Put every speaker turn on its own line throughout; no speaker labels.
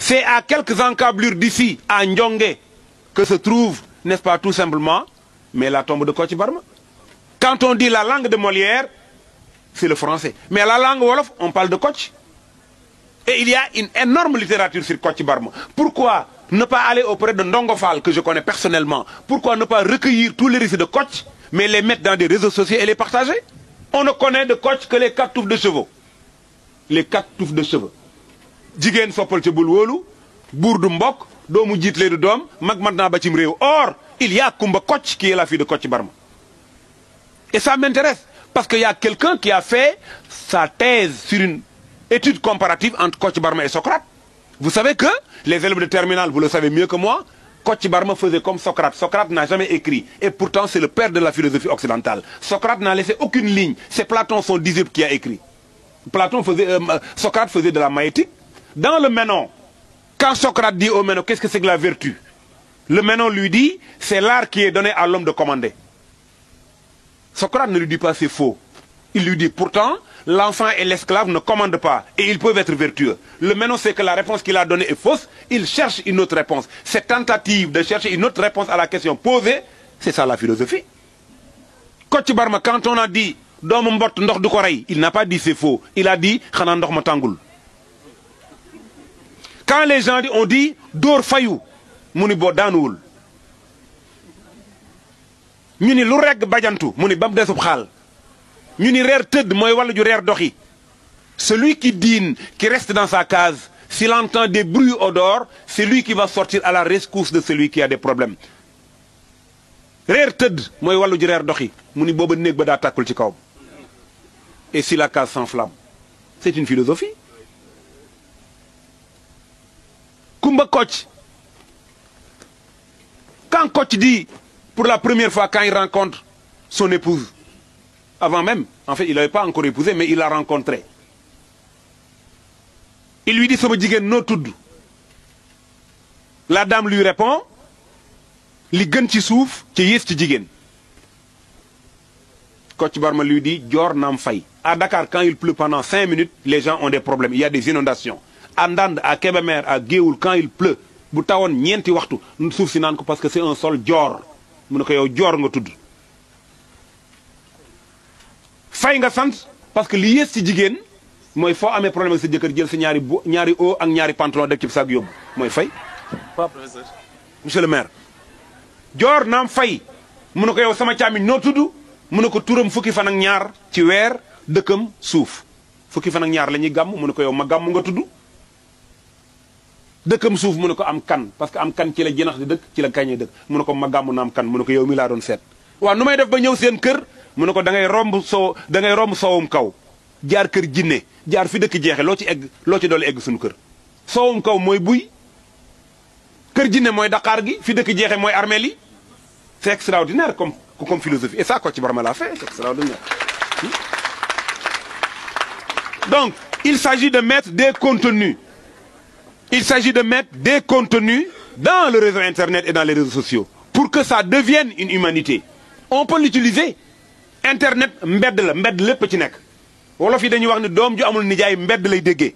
C'est à quelques encablures d'ici, à Ndiongé, que se trouve, n'est-ce pas, tout simplement, mais la tombe de Kocc Barma. Quand on dit la langue de Molière, c'est le français. Mais la langue wolof, on parle de Kocc. Et il y a une énorme littérature sur Kocc Barma. Pourquoi ne pas aller auprès de Ndongo Fall, que je connais personnellement? Pourquoi ne pas recueillir tous les récits de Kocc, mais les mettre dans des réseaux sociaux et les partager? On ne connaît de Kocc que les 4 touffes de cheveux. Les 4 touffes de cheveux. Jigéen soppal ca bul wóolu, buur du mbokk, doomu jiitle du doom, mag mat naa ba cim réew. Or, il y a Kumba Kocc qui est la fille de Kocc Barma. Et ça m'intéresse, parce qu'il y a quelqu'un qui a fait sa thèse sur une étude comparative entre Kocc Barma et Socrate. Vous savez que les élèves de terminale, vous le savez mieux que moi, Kocc Barma faisait comme Socrate. Socrate n'a jamais écrit. Et pourtant, c'est le père de la philosophie occidentale. Socrate n'a laissé aucune ligne. C'est Platon, son disciple, qui a écrit. Socrate faisait de la maïeutique. Dans le Ménon, quand Socrate dit au Ménon, qu'est-ce que c'est que la vertu? Le Ménon lui dit, c'est l'art qui est donné à l'homme de commander. Socrate ne lui dit pas c'est faux. Il lui dit, pourtant, l'enfant et l'esclave ne commandent pas et ils peuvent être vertueux. Le Ménon sait que la réponse qu'il a donnée est fausse, il cherche une autre réponse. Cette tentative de chercher une autre réponse à la question posée, c'est ça la philosophie. Kocc Barma, quand on a dit, doomu mbott ndox du ko rey, il n'a pas dit c'est faux. Il a dit, xanaa ndox ma tàngul. Quand les gens ont dit, dóor fayu, mu ni boo daanuwul. ñu ni lu regg bajantu, mu ni bam desub xaal. ñu ni reer tëdd mooy wàllu ju reer doxi. Celui qui dîne, qui reste dans sa case, s'il entend des bruits au dehors, c'est lui qui va sortir à la rescousse de celui qui a des problèmes. Reer tëdd mooy wàllu ju reer doxi, mu ni booba néeg ba daa tàkkul ci kawam. Et si la case s'enflamme, c'est une philosophie. Kumba Kocc, quand Kocc dit, pour la première fois, quand il rencontre son épouse, avant même, en fait, il n'avait pas encore épousé, mais il l'a rencontrée. Il lui dit, sama jigéen noo tudd. La dame lui répond, li gën ci suuf ci yées ci jigéen. Kocc Barma lui dit, Dior Nam Faye. À Dakar, quand il pleut pendant 5 minutes, les gens ont des problèmes. Il y a des inondations. À Ndande, à Kébémer, à Géoul, quand il pleut, bu tawoon ñeenti waxtu suuf si naan ko parce que c'est un sol Dior. mu ne ko yow Dior nga tudd. Fay nga sant parce que li yées ci jigéen mooy foo amee problème ak sa jëkkër jël sa ñaari haut ak ñaari pantalon def ci saag yóbbu mooy Fay.
pas professeur.
Monsieur le maire. Dior Naam Fay mu ne ko yow sama càmmiñ noo tudd mu ne ko turam fukki fan ak ñaar ci weer dëkkam suuf fukki fan ak ñaar la ñuy gàmm mu ne ko yow ma gàmm nga tudd. dëkkam suuf mu ne ko am kan parce que am kan ci la jinax di dëkk ci la kañee dëkk mu ne ko ma gàmm naam kan mu ne ko yow mi laa doon seet. waaw nu may def ba ñëw seen kër mu ne ko da ngay romb soowum kaw jaar kër jinne jaar fi dëkk jeexe loo ci egg loo ci doole egg suñu kër. soowum kaw mooy buy kër jinne mooy Dakar gi fi dëkk jeexe mooy armeel yi. C'est extraordinaire comme philosophie et ça Kocc Barma l'a fait, c'est extraordinaire. Donc il s'agit de mettre des contenus. Il s'agit de mettre des contenus dans le réseau internet et dans les réseaux sociaux pour que ça devienne une humanité. On peut l'utiliser. Internet mbedd la mbedd lépp ci nekk wolof yi dañuy wax ne doom ju amul nijaay mbedd lay déggee.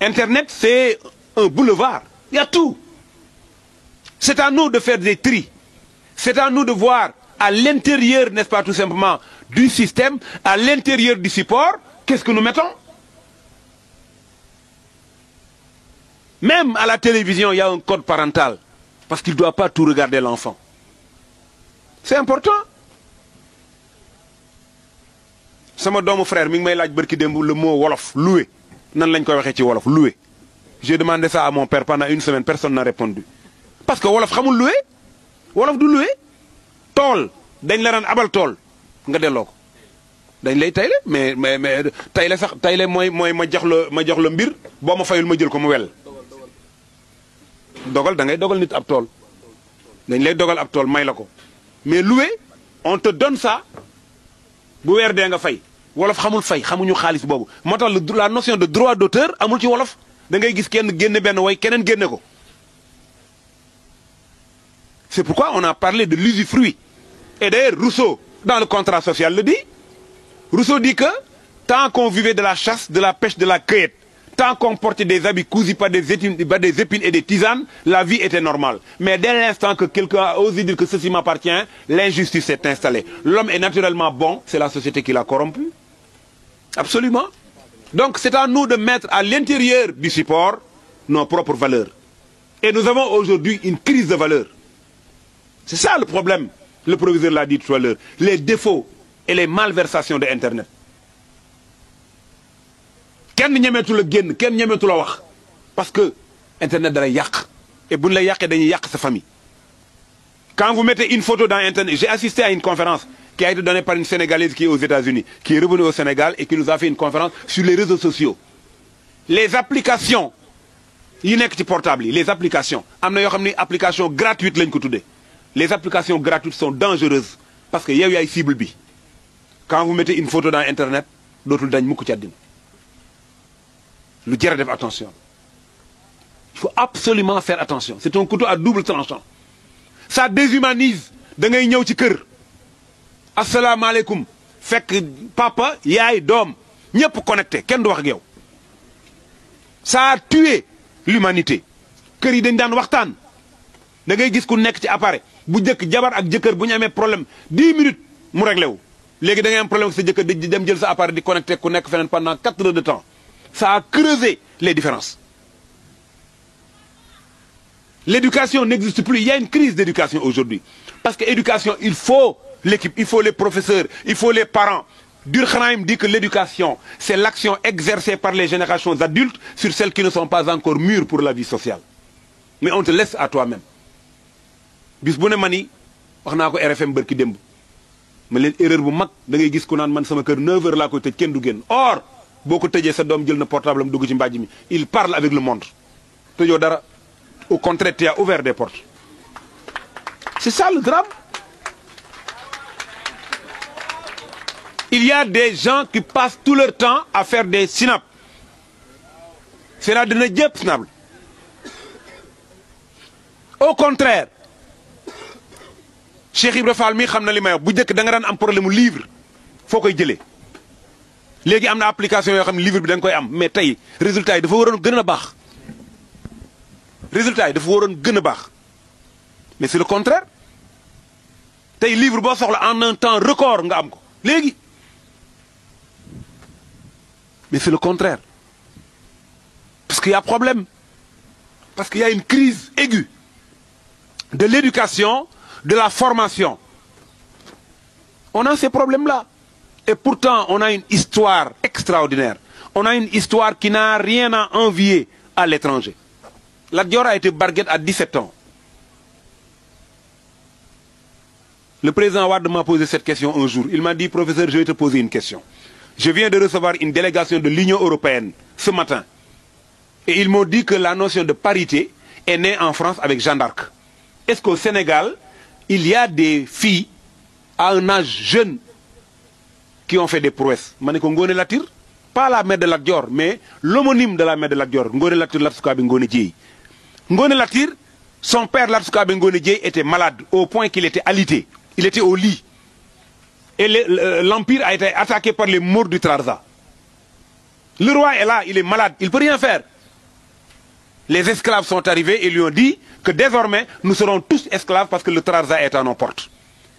Internet c'est un boulevard. Il y a tout. C'est à nous de faire des tris. C'est à nous de voir à l'intérieur, n'est-ce pas, tout simplement, du système, à l'intérieur du support, qu'est-ce que nous mettons? Même à la télévision, il y a un code parental. Parce qu'il ne doit pas tout regarder l'enfant. C'est important. Sama doomu frère mi ngi may laaj barki démb le mot wolof loué nan lañ koy waxee ci wolof loué. J'ai demandé ça à mon père pendant une semaine, personne n'a répondu. Parce que wolof xamul loué wolof du loué tool dañ la daan abal tool nga delloo ko dañ lay tayle mais tayle sax tayle mooy ma jox la mbir boo ma fayul ma jël ko mu wel. dogal da ngay dogal nit ab tool dañ lay dogal ab tool may la ko mais loué on te donne ça bu weer dee nga fay wolof xamul fay xamuñu xaalis boobu moo tax la notion de droit d'auteur amul ci wolof da ngay gis kenn génne benn way keneen génne ko. C'est pourquoi on a parlé de l'usufruit. Et d'ailleurs Rousseau dans le contrat social le dit. Rousseau dit que tant qu'on vivait de la chasse, de la pêche, de la cueillette, Tant qu'on portait des habits cousus par des épines et des tisanes, la vie était normale. Mais dès l'instant que quelqu'un a osé dire que ceci m'appartient, l'injustice s'est installée. L'homme est naturellement bon, c'est la société qui l'a corrompu. Absolument. Donc c'est à nous de mettre à l'intérieur du support nos propres valeurs. Et nous avons aujourd'hui une crise de valeurs. C'est ça le problème. Le proviseur l'a dit tout à l'heure. Les défauts et les malversations de Internet. Kenn ñemeetu la génn kenn ñemeetu la wax parce que Internet da lay yàq et bu ñu lay yàqee dañuy yàq sa famille. Quand vous mettez une photo dans Internet, j'ai assisté à une conférence qui a été donnée par une Sénégalaise qui est aux États-Unis, qui est revenue au Sénégal et qui nous a fait une conférence sur les réseaux sociaux. Les applications yi nekk ci portable yi les applications am na yoo xam ne application gratuite lañ ko tuddee. Les applications gratuites sont dangereuses parce que yow yaay cible bi. Quand vous mettez une photo dans Internet dootul dañ mukk ci àddina. Lu jar a def attention. Il faut absolument faire attention. C'est un couteau à double tranchant. Ça déshumanise. Da ngay ñëw ci kër. Asalaamaaleykum. Fekk papa, yaay, doom. ñëpp connecté. Kenn du wax ak yow. Ça a tué l'humanité. Kër yi dañ daan waxtaan. Da ngay gis ku nekk ci appareil. Bu jëkk jabar ak jëkkër bu ñu amee problème 10 minutes mu réglé wu. Léegi da ngay am problème ak sa jëkkër di dem jël sa appareil di connecté ku nekk feneen pendant 4 heures de temps. Ça a creusé les différences. L'éducation n'existe plus. Il y a une crise d'éducation aujourd'hui. Parce que l'éducation, il faut l'équipe, il faut les professeurs, il faut les parents. Durkheim dit que l'éducation, c'est l'action exercée par les générations adultes sur celles qui ne sont pas encore mûres pour la vie sociale. Mais on te laisse à toi-même. Bis bu ne mani wax naa ko RFM bërki démb ma leen erreur bu mag da ngay gis ku naan man sama kër 9h laa koy tëj kenn du génn. Or boo ko tëjee sa doom jël na portable am dugg ci mbàjj mi il parle avec le monde tëjoo dara au contraire tu as ouvert des portes. C'est ça le drame. Il y a des gens qui passent tout leur temps à faire des synapses. C'est là dina jëpp snable. Au contraire Cheikh Ibra Fall mi xam na li may wax bu njëkk da nga daan am problème mu livre foo koy jëlee. Léegi am na application yoo xam ne livre bi da nga koy am mais tey résultat yi dafa waroon gën a baax. Résultat yi dafa waroon gën a baax mais c'est le contraire tey livre boo soxla en un temps record nga am ko léegi mais c'est le contraire parce qu'il y a problème parce qu'il y a une crise aiguë de l'éducation, de la formation. On a ces problèmes-là. Et pourtant, on a une histoire extraordinaire. On a une histoire qui n'a rien à envier à l'étranger. Lat Dior a été barguette à 17 ans. Le président Wade m'a posé cette question un jour. Il m'a dit, professeur, je vais te poser une question. Je viens de recevoir une délégation de l'Union européenne ce matin. Et ils m'ont dit que la notion de parité est née en France avec Jeanne d'Arc. Est-ce qu'au Sénégal, il y a des filles à un âge jeune qui ont fait des prouesses? Maneko Ngone Latyr, pas la mère de Lat Dior, mais l'homonyme de la mère de Lat Dior, Ngone Latyr Latsukabe Ngone Dieye. Ngone Latyr, son père Latsukabe Ngone Dieye était malade au point qu'il était alité. Il était au lit. Et l'empire a été attaqué par les morts du Trarza. Le roi est là, il est malade, il ne peut rien faire. Les esclaves sont arrivés et lui ont dit que désormais, nous serons tous esclaves parce que le Trarza est à nos portes.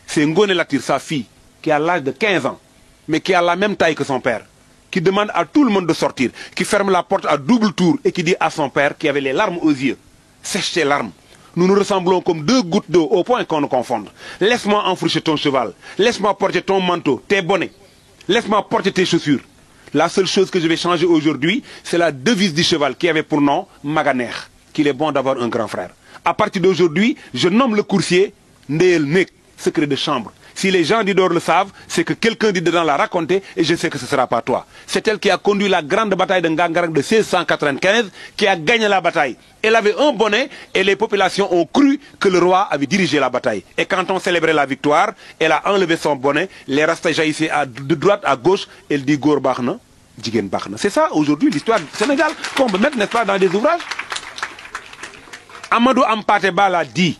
C'est Ngone Latyr, sa fille, qui a l'âge de 15 ans, mais qui a la même taille que son père, qui demande à tout le monde de sortir, qui ferme la porte à double tour et qui dit à son père, qui avait les larmes aux yeux, sèche tes larmes. Nous nous ressemblons comme 2 gouttes d'eau au point qu'on nous confonde. Laisse-moi enfourcher ton cheval, laisse-moi porter ton manteau, tes bonnets, laisse-moi porter tes chaussures. La seule chose que je vais changer aujourd'hui, c'est la devise du cheval qui avait pour nom Maganer, qu'il est bon d'avoir un grand frère. À partir d'aujourd'hui, je nomme le coursier Ndeyel Nek, secret de chambre. Si les gens d'Idor le savent, c'est que quelqu'un dit dedans l'a raconté et je sais que ce ne sera pas toi. C'est elle qui a conduit la grande bataille de Ngangarang de 1695, qui a gagné la bataille. Elle avait un bonnet et les populations ont cru que le roi avait dirigé la bataille. Et quand on célébrait la victoire, elle a enlevé son bonnet, les rastas jaillissaient de droite à gauche, elle dit Gour Bakhna, Djigen Bakhna. C'est ça aujourd'hui l'histoire du Sénégal qu'on peut mettre, n'est-ce pas, dans des ouvrages. Amadou Ampateba l'a dit.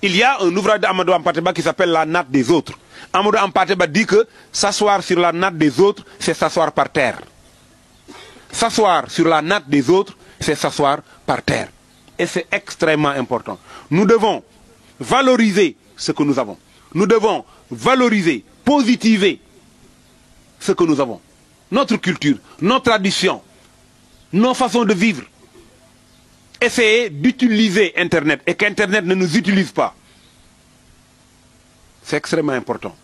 Il y a un ouvrage d'Amadou Ampateba qui s'appelle La natte des autres. Amadou Ampateba dit que s'asseoir sur la natte des autres, c'est s'asseoir par terre. s'asseoir sur la natte des autres, c'est s'asseoir par terre. Et c'est extrêmement important. Nous devons valoriser ce que nous avons. Nous devons valoriser, positiver ce que nous avons. Notre culture, nos traditions, nos façons de vivre. Essayer d'utiliser Internet et qu'Internet ne nous utilise pas. C'est extrêmement important.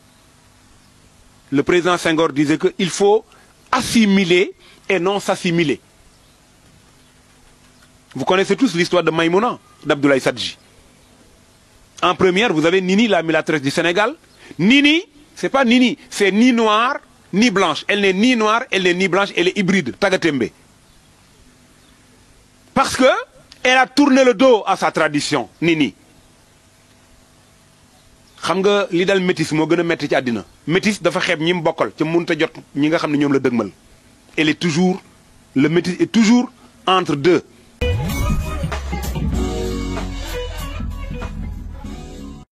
Le président Senghor disait qu'il faut assimiler et non s'assimiler. Vous connaissez tous l'histoire de Maïmouna, d'Abdoulaye Sadji. En première, vous avez Nini, la mulâtresse du Sénégal. Nini, c'est pas Nini, c'est ni noire, ni blanche. Elle n'est ni noire, elle n'est ni blanche, elle est hybride, Tagatembe. Parce que elle a tourné le dos à sa tradition, Nini. Xam nga li dal métis moo gën a metti ci àddina métis dafa xeeb ñi mu bokkal ca mënut a jot ñi nga xam ne ñoom la dëgmal. Elle est toujours, le métis est toujours entre deux.